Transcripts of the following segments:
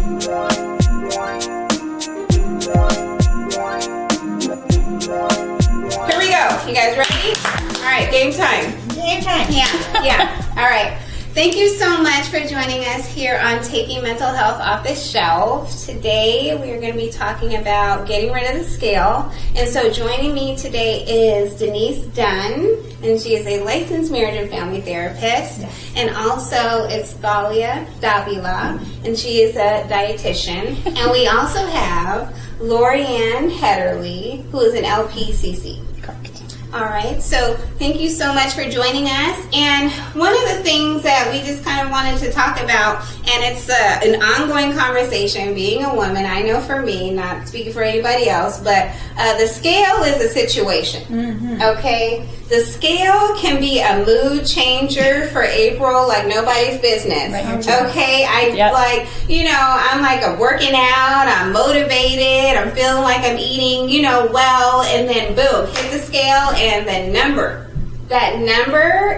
Here we go. You guys ready? All right, game time. Game time. Yeah. All right. Thank you so much for joining us here on Taking Mental Health Off the Shelf. Today we are going to be talking about getting rid of the scale. And so joining me today is Denise Dunn, and she is a licensed marriage and family therapist. Yes. And also it's Tholia Davila, and she is a dietitian. And we also have Lorriane Heterle, who is an LPCC. All right, so thank you so much for joining us. And one of the things that we just kind of wanted to talk about, and it's an ongoing conversation, being a woman, I know for me, not speaking for anybody else, but the scale is a situation, okay? The scale can be a mood changer for April like nobody's business, okay? I'm like working out, I'm motivated, I'm feeling like I'm eating, well, and then boom, hit the scale, and the number,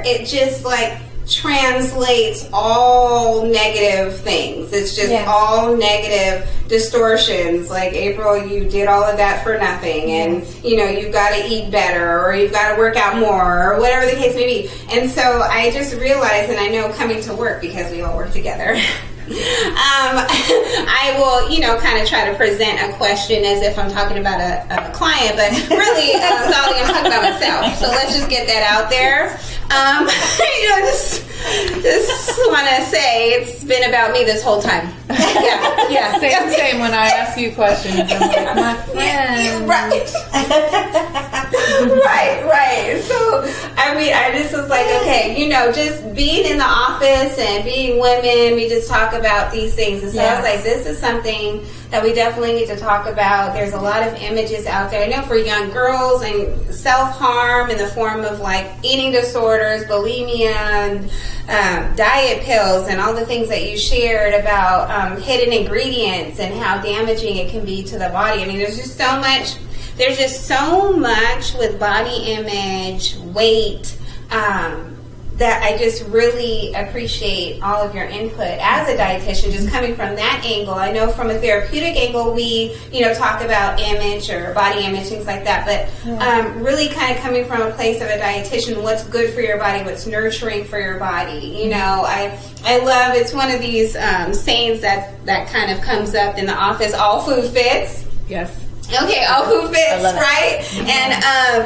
it just like translates all negative things. It's just all negative distortions. Like, April, you did all of that for nothing, and you've got to eat better, or you've got to work out more, or whatever the case may be. And so I just realized, and I know coming to work, because we all work together, I will, kind of try to present a question as if I'm talking about a client, but really, I'm talking about myself. So let's just get that out there. Just want to say it's been about me this whole time. Yeah. Same. When I ask you questions, I'm like, my friend. Right. So, I just was like, okay, just being in the office and being women, we just talk about these things. And so I was like, this is something that we definitely need to talk about. There's a lot of images out there. I know for young girls, and self-harm in the form of like eating disorders, bulimia, and diet pills, and all the things that you shared about hidden ingredients and how damaging it can be to the body. There's just so much. There's just so much with body image, weight, that I just really appreciate all of your input as a dietitian, just coming from that angle. I know from a therapeutic angle, we, talk about image or body image, things like that, but really kind of coming from a place of a dietitian, what's good for your body, what's nurturing for your body. I love, it's one of these sayings that kind of comes up in the office, all food fits. Yes. Okay, all food fits, right? And,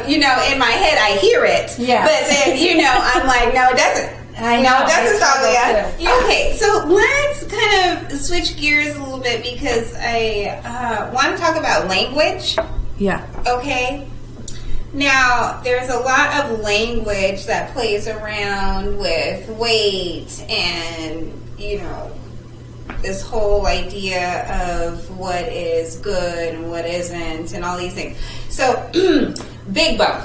in my head, I hear it. Yeah. But then, I'm like, no, it doesn't. I know. It doesn't, Tholia. Okay, so let's kind of switch gears a little bit, because I want to talk about language. Yeah. Okay. Now, there's a lot of language that plays around with weight and, this whole idea of what is good and what isn't, and all these things. So, big bone.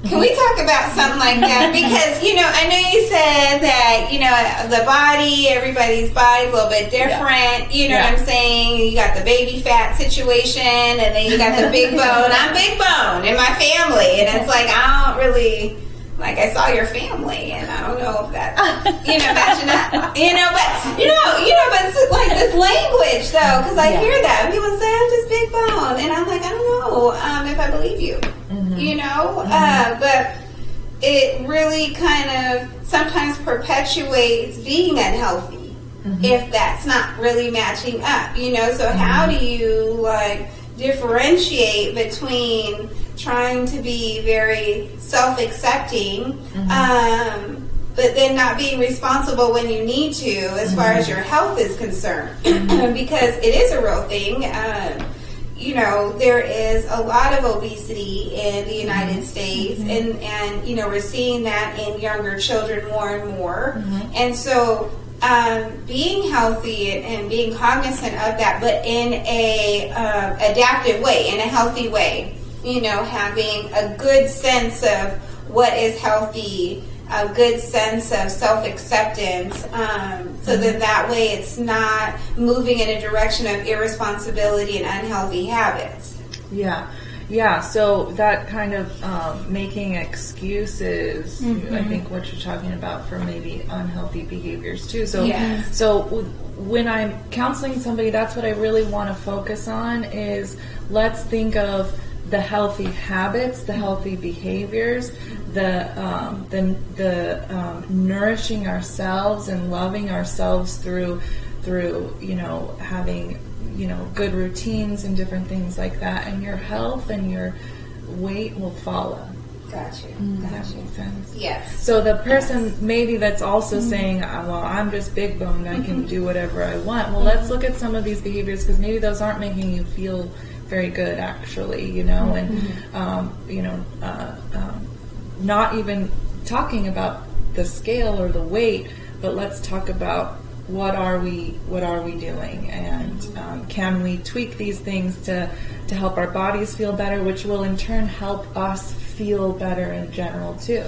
Can we talk about something like that? Because, I know you said that, the body, everybody's body is a little bit different. You know what I'm saying? You got the baby fat situation, and then you got the big bone. I'm big bone in my family, and it's like, I don't really... Like, I saw your family, and I don't know if that, imagine that, but it's like this language, though, because I hear that. People say, I'm just big bone, and I'm like, I don't know if I believe you, but it really kind of sometimes perpetuates being unhealthy if that's not really matching up, so how do you, like, differentiate between trying to be very self-accepting, but then not being responsible when you need to as far as your health is concerned? Because it is a real thing. There is a lot of obesity in the United States, and we're seeing that in younger children more and more. And so being healthy and being cognizant of that, but in a adaptive way, in a healthy way, having a good sense of what is healthy, a good sense of self-acceptance, so that way it's not moving in a direction of irresponsibility and unhealthy habits. Yeah. Yeah, so that kind of making excuses, I think what you're talking about for maybe unhealthy behaviors too. So, so when I'm counseling somebody, that's what I really want to focus on is let's think of the healthy habits, the healthy behaviors, the nourishing ourselves and loving ourselves through having good routines and different things like that, and your health and your weight will follow. Gotcha. Does that make sense? Yes. So the person maybe that's also saying, well, I'm just big boned, I can do whatever I want. Well, let's look at some of these behaviors because maybe those aren't making you feel very good, actually, not even talking about the scale or the weight, but let's talk about what are we doing, and can we tweak these things to help our bodies feel better, which will in turn help us feel better in general too.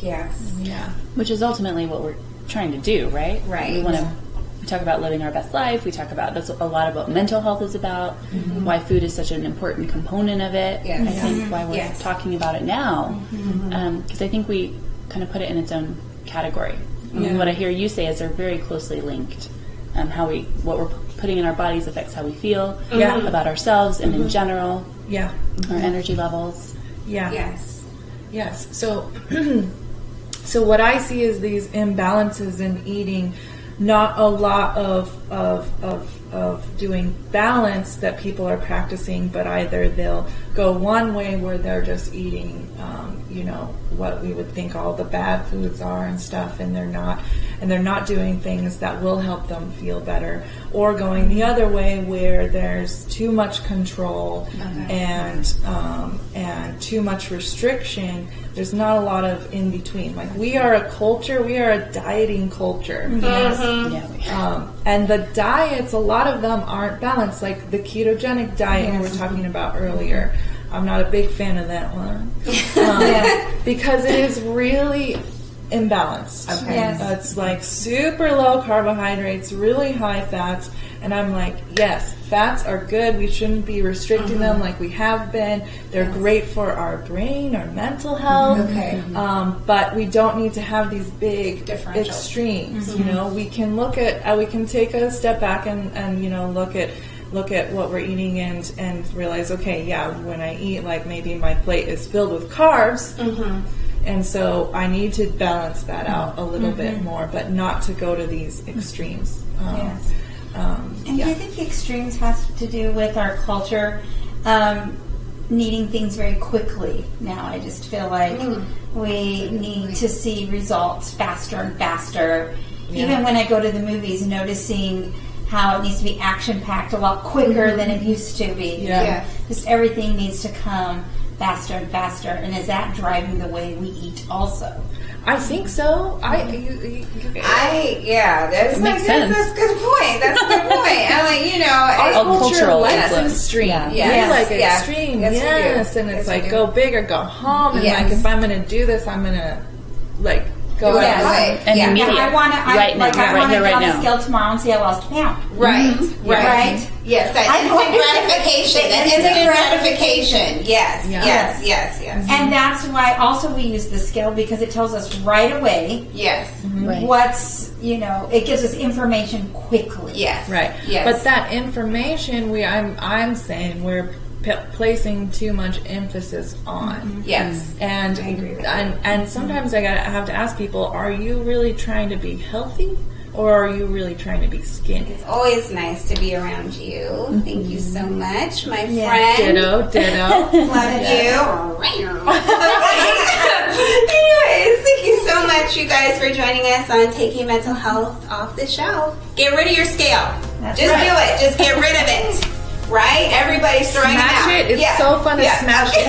Yes. Yeah. Which is ultimately what we're trying to do, right? Right. We talk about living our best life. We talk about, that's a lot of what mental health is about, why food is such an important component of it. Yes. I think why we're talking about it now, because I think we kind of put it in its own category. What I hear you say is they're very closely linked. What we're putting in our bodies affects how we feel about ourselves and in general, our energy levels. Yes. So, so what I see is these imbalances in eating. Not a lot of doing balance that people are practicing, but either they'll go one way where they're just eating, what we would think all the bad foods are and stuff, and they're not doing things that will help them feel better, or going the other way where there's too much control and too much restriction. There's not a lot of in between. Like, we are a culture, we are a dieting culture. And the diets, a lot of them aren't balanced, like the ketogenic diet we were talking about earlier. I'm not a big fan of that one because it is really imbalanced. It's like super low carbohydrates, really high fats, and I'm like, yes, fats are good. We shouldn't be restricting them like we have been. They're great for our brain, our mental health. But we don't need to have these big extremes. We can look at, we can take a step back and look at what we're eating and realize, when I eat, like, maybe my plate is filled with carbs, and so I need to balance that out a little bit more, but not to go to these extremes. And I think the extremes has to do with our culture needing things very quickly now. I just feel like we need to see results faster and faster. Even when I go to the movies, noticing how it needs to be action-packed a lot quicker than it used to be. Just everything needs to come faster and faster. And is that driving the way we eat also? I think so. That's makes sense. That's a good point. I'm like, our cultural likes influence. extreme. We like extreme. Yes, and it's like go big or go home. And like, if I'm going to do this, I'm going to go Right. And immediate. I want to right now, get on the scale tomorrow and see I lost a pound. Right. Yes, that I instant know. gratification. Yes. And that's why also we use the scale, because it tells us right away what's, it gives us information quickly. Yes. Right. Yes. But that information, I'm saying we're placing too much emphasis on. Yes. And I agree with that. and sometimes I have to ask people, are you really trying to be healthy, or are you really trying to be skinny? It's always nice to be around you. Thank you so much, my friend. Ditto. Love you. Anyways, thank you so much, you guys, for joining us on Taking Mental Health Off the Shelf. Get rid of your scale. Just do it. Just get rid of it. Right? Everybody's throwing it out. Smash it. It's so fun to smash it.